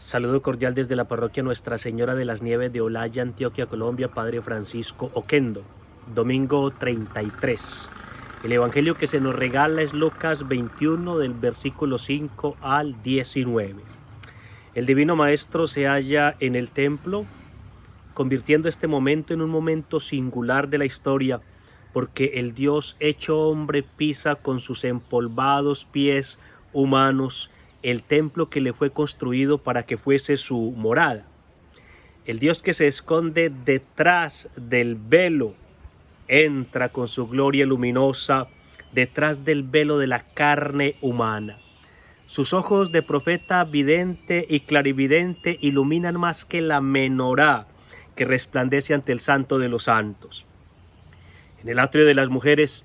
Saludo cordial desde la parroquia Nuestra Señora de las Nieves de Olaya, Antioquia, Colombia, Padre Francisco Oquendo. Domingo 33. El evangelio que se nos regala es Lucas 21 del versículo 5 al 19. El Divino Maestro se halla en el templo, convirtiendo este momento en un momento singular de la historia, porque el Dios hecho hombre pisa con sus empolvados pies humanos el templo que le fue construido para que fuese su morada. El Dios que se esconde detrás del velo entra con su gloria luminosa detrás del velo de la carne humana. Sus ojos de profeta vidente y clarividente iluminan más que la menorá que resplandece ante el Santo de los Santos. En el atrio de las mujeres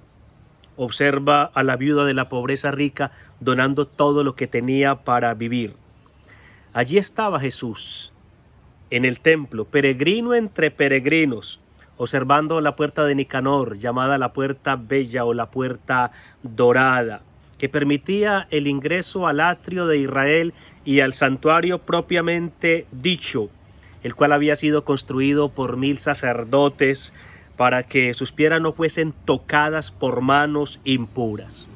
observa a la viuda de la pobreza rica donando todo lo que tenía para vivir. Allí estaba Jesús, en el templo, peregrino entre peregrinos, observando la puerta de Nicanor, llamada la puerta bella o la puerta dorada, que permitía el ingreso al atrio de Israel y al santuario propiamente dicho, el cual había sido construido por 1000 sacerdotes para que sus piedras no fuesen tocadas por manos impuras.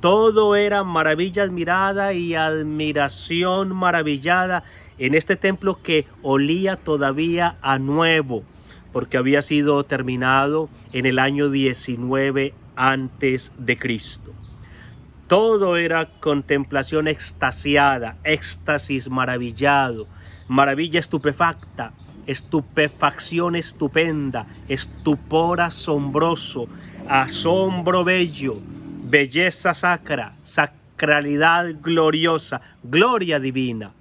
Todo era maravilla admirada y admiración maravillada en este templo que olía todavía a nuevo, porque había sido terminado en el año 19 antes de Cristo. Todo era contemplación extasiada, éxtasis maravillado, maravilla estupefacta, estupefacción estupenda, estupor asombroso, asombro bello, belleza sacra, sacralidad gloriosa, gloria divina,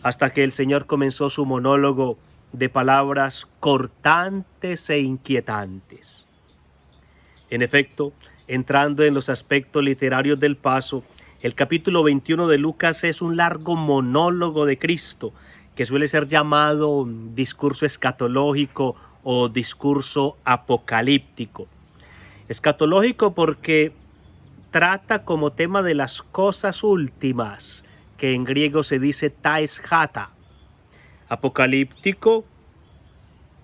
hasta que el Señor comenzó su monólogo de palabras cortantes e inquietantes. En efecto, entrando en los aspectos literarios del paso, el capítulo 21 de Lucas es un largo monólogo de Cristo, que suele ser llamado discurso escatológico o discurso apocalíptico. Escatológico porque trata como tema de las cosas últimas, que en griego se dice tais hata. Apocalíptico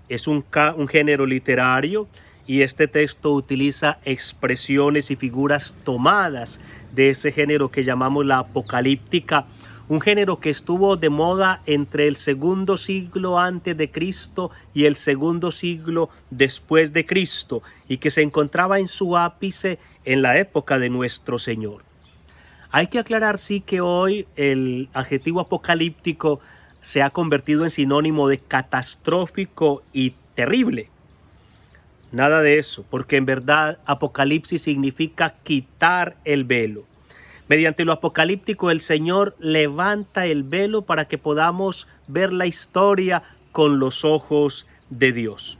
es un género literario, y este texto utiliza expresiones y figuras tomadas de ese género que llamamos la apocalíptica, un género que estuvo de moda entre el segundo siglo antes de Cristo y el segundo siglo después de Cristo, y que se encontraba en su ápice en la época de nuestro Señor. Hay que aclarar sí que hoy el adjetivo apocalíptico se ha convertido en sinónimo de catastrófico y terrible. Nada de eso, porque en verdad apocalipsis significa quitar el velo. Mediante lo apocalíptico el Señor levanta el velo para que podamos ver la historia con los ojos de Dios.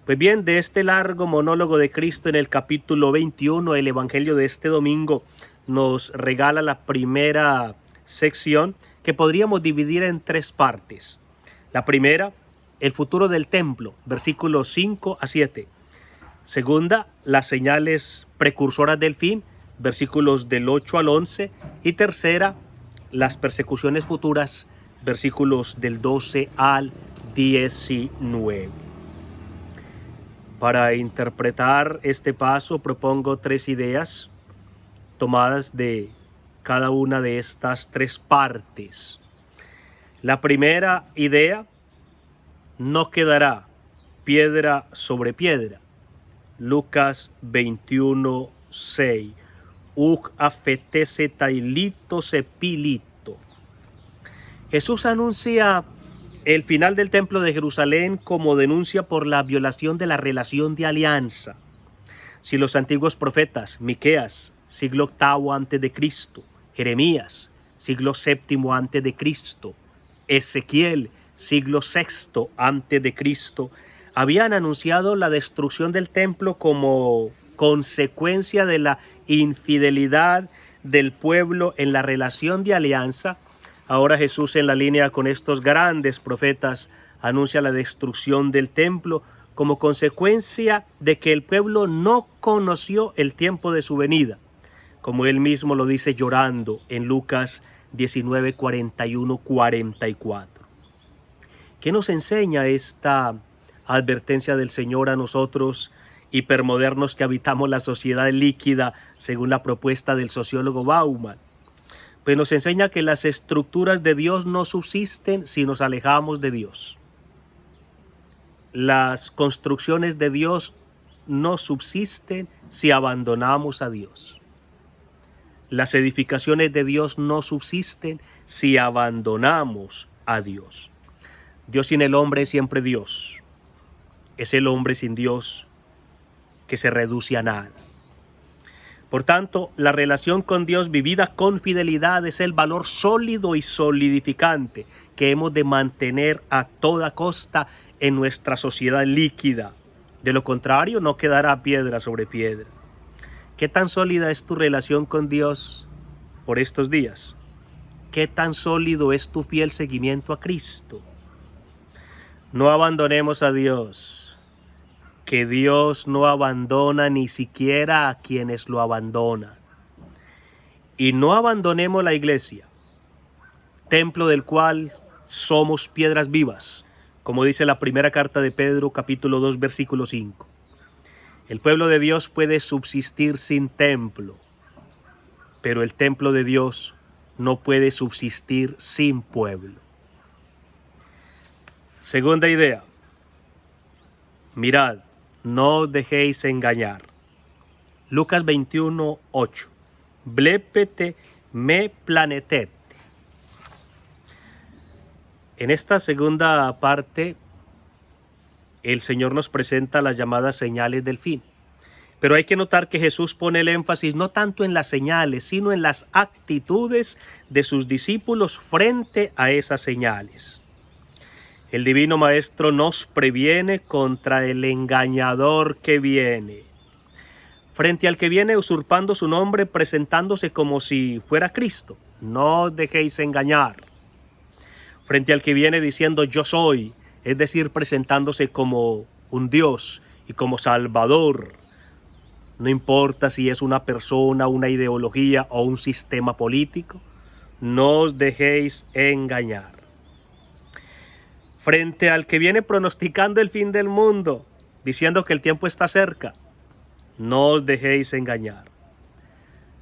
Pues bien, de este largo monólogo de Cristo en el capítulo 21, el evangelio de este domingo nos regala la primera sección, que podríamos dividir en 3 partes. La primera, el futuro del templo, versículos 5 a 7. Segunda, las señales precursoras del fin, versículos del 8 al 11. Y tercera, las persecuciones futuras, versículos del 12 al 19. Para interpretar este paso propongo 3 ideas tomadas de cada una de estas 3 partes. La primera idea: no quedará piedra sobre piedra. Lucas 21, 6. Ug afetese tailito sepilito. Jesús anuncia el final del templo de Jerusalén como denuncia por la violación de la relación de alianza. Si los antiguos profetas, Miqueas, siglo VIII antes de Cristo, Jeremías, siglo VII antes de Cristo, Ezequiel, siglo VI antes de Cristo, habían anunciado la destrucción del templo como consecuencia de la infidelidad del pueblo en la relación de alianza, ahora Jesús, en la línea con estos grandes profetas, anuncia la destrucción del templo como consecuencia de que el pueblo no conoció el tiempo de su venida, como él mismo lo dice llorando en Lucas 19, 41, 44. ¿Qué nos enseña esta advertencia del Señor a nosotros hipermodernos que habitamos la sociedad líquida según la propuesta del sociólogo Bauman? Pues nos enseña que las estructuras de Dios no subsisten si nos alejamos de Dios. Las construcciones de Dios no subsisten si abandonamos a Dios. Las edificaciones de Dios no subsisten si abandonamos a Dios. Dios sin el hombre es siempre Dios. Es el hombre sin Dios que se reduce a nada. Por tanto, la relación con Dios vivida con fidelidad es el valor sólido y solidificante que hemos de mantener a toda costa en nuestra sociedad líquida. De lo contrario, no quedará piedra sobre piedra. ¿Qué tan sólida es tu relación con Dios por estos días? ¿Qué tan sólido es tu fiel seguimiento a Cristo? No abandonemos a Dios, que Dios no abandona ni siquiera a quienes lo abandonan. Y no abandonemos la iglesia, templo del cual somos piedras vivas, como dice la primera carta de Pedro, capítulo 2, versículo 5. El pueblo de Dios puede subsistir sin templo, pero el templo de Dios no puede subsistir sin pueblo. Segunda idea. Mirad, no os dejéis engañar. Lucas 21, 8. Blepete me planetete. En esta segunda parte, el Señor nos presenta las llamadas señales del fin. Pero hay que notar que Jesús pone el énfasis no tanto en las señales, sino en las actitudes de sus discípulos frente a esas señales. El Divino Maestro nos previene contra el engañador que viene. Frente al que viene usurpando su nombre, presentándose como si fuera Cristo, no os dejéis engañar. Frente al que viene diciendo yo soy, es decir, presentándose como un Dios y como Salvador. No importa si es una persona, una ideología o un sistema político, no os dejéis engañar. Frente al que viene pronosticando el fin del mundo, diciendo que el tiempo está cerca, no os dejéis engañar.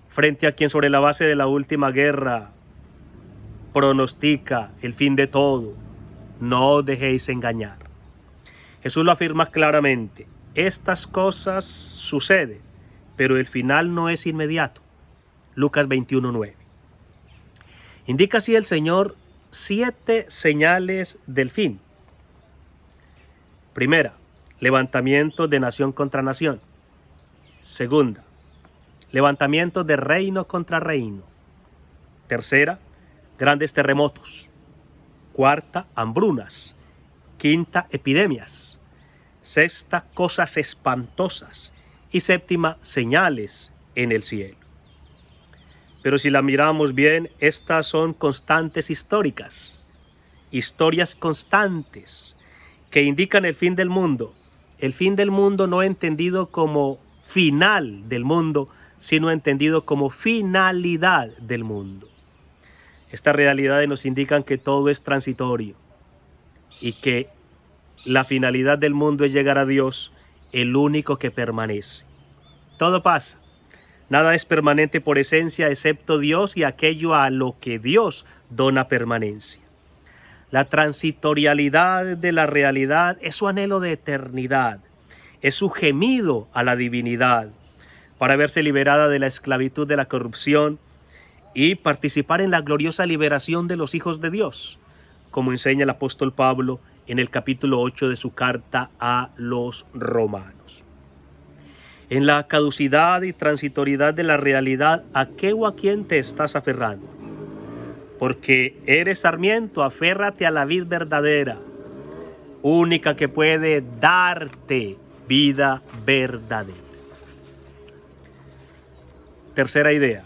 Frente a quien sobre la base de la última guerra pronostica el fin de todo, no os dejéis engañar. Jesús lo afirma claramente, estas cosas suceden, pero el final no es inmediato. Lucas 21:9. Indica así el Señor 7 señales del fin. Primera, levantamiento de nación contra nación. Segunda, levantamiento de reino contra reino. Tercera, grandes terremotos. Cuarta, hambrunas. Quinta, epidemias. Sexta, cosas espantosas. Y séptima, señales en el cielo. Pero si la miramos bien, estas son constantes históricas, historias constantes que indican el fin del mundo. El fin del mundo no entendido como final del mundo, sino entendido como finalidad del mundo. Estas realidades nos indican que todo es transitorio y que la finalidad del mundo es llegar a Dios, el único que permanece. Todo pasa. Nada es permanente por esencia excepto Dios y aquello a lo que Dios dona permanencia. La transitorialidad de la realidad es su anhelo de eternidad, es su gemido a la divinidad para verse liberada de la esclavitud de la corrupción y participar en la gloriosa liberación de los hijos de Dios, como enseña el apóstol Pablo en el capítulo 8 de su carta a los romanos. En la caducidad y transitoriedad de la realidad, ¿a qué o a quién te estás aferrando? Porque eres sarmiento, aférrate a la vid verdadera, única que puede darte vida verdadera. Tercera idea.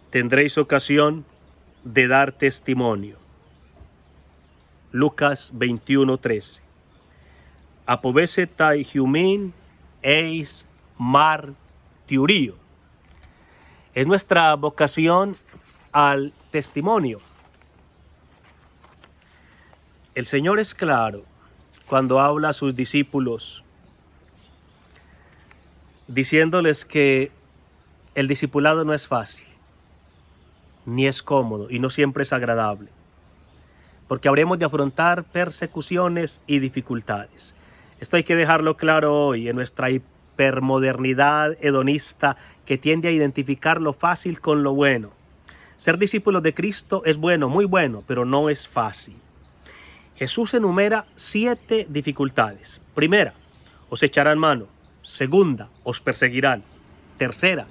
Tendréis ocasión de dar testimonio. Lucas 21:13. Apovesetai humin eis martirio. Es nuestra vocación al testimonio. El Señor es claro cuando habla a sus discípulos, diciéndoles que el discipulado no es fácil, ni es cómodo y no siempre es agradable, porque habremos de afrontar persecuciones y dificultades. Esto hay que dejarlo claro hoy en nuestra hipermodernidad hedonista que tiende a identificar lo fácil con lo bueno. Ser discípulos de Cristo es bueno, muy bueno, pero no es fácil. Jesús enumera 7 dificultades. Primera, os echarán mano. Segunda, os perseguirán. Tercera,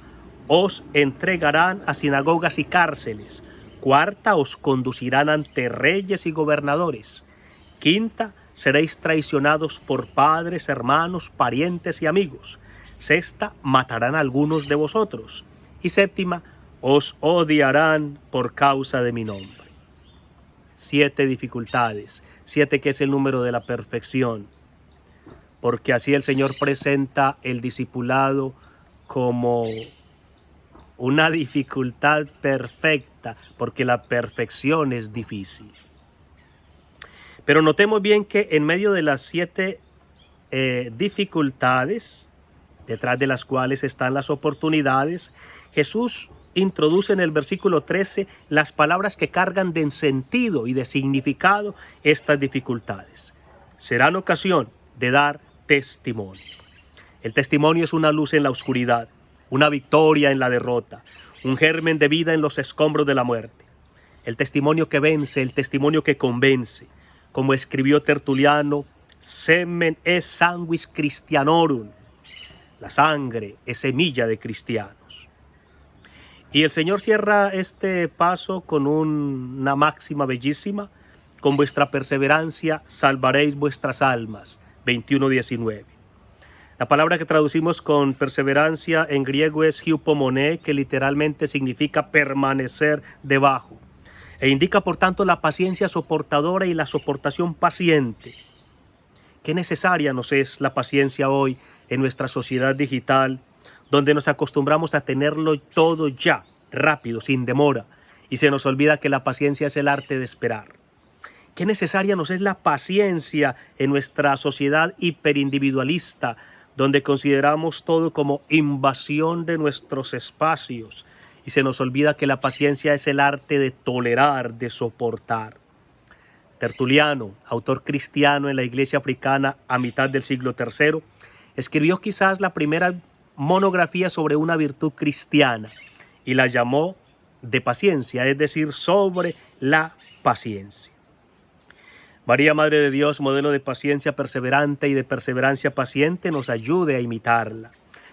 os entregarán a sinagogas y cárceles. Cuarta, os conducirán ante reyes y gobernadores. Quinta, seréis traicionados por padres, hermanos, parientes y amigos. Sexta, matarán a algunos de vosotros. Y séptima, os odiarán por causa de mi nombre. 7 dificultades. 7 que es el número de la perfección. Porque así el Señor presenta el discipulado como una dificultad perfecta, porque la perfección es difícil. Pero notemos bien que en medio de las 7 dificultades, detrás de las cuales están las oportunidades, Jesús introduce en el versículo 13 las palabras que cargan de sentido y de significado estas dificultades. Serán ocasión de dar testimonio. El testimonio es una luz en la oscuridad, una victoria en la derrota, un germen de vida en los escombros de la muerte. El testimonio que vence, el testimonio que convence. Como escribió Tertuliano, semen es sanguis Christianorum. La sangre es semilla de cristianos. Y el Señor cierra este paso con una máxima bellísima: con vuestra perseverancia salvaréis vuestras almas. 21:19. La palabra que traducimos con perseverancia en griego es hypomone, que literalmente significa permanecer debajo, e indica por tanto la paciencia soportadora y la soportación paciente. Qué necesaria nos es la paciencia hoy en nuestra sociedad digital, donde nos acostumbramos a tenerlo todo ya, rápido, sin demora, y se nos olvida que la paciencia es el arte de esperar. Qué necesaria nos es la paciencia en nuestra sociedad hiperindividualista, donde consideramos todo como invasión de nuestros espacios, y se nos olvida que la paciencia es el arte de tolerar, de soportar. Tertuliano, autor cristiano en la iglesia africana a mitad del siglo III, escribió quizás la primera monografía sobre una virtud cristiana y la llamó de paciencia, es decir, sobre la paciencia. María, Madre de Dios, modelo de paciencia perseverante y de perseverancia paciente, nos ayude a imitarla.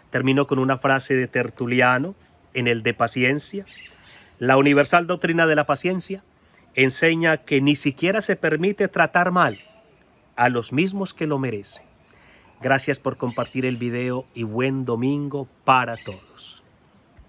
Termino con una frase de Tertuliano en el de paciencia. La universal doctrina de la paciencia enseña que ni siquiera se permite tratar mal a los mismos que lo merecen. Gracias por compartir el video y buen domingo para todos.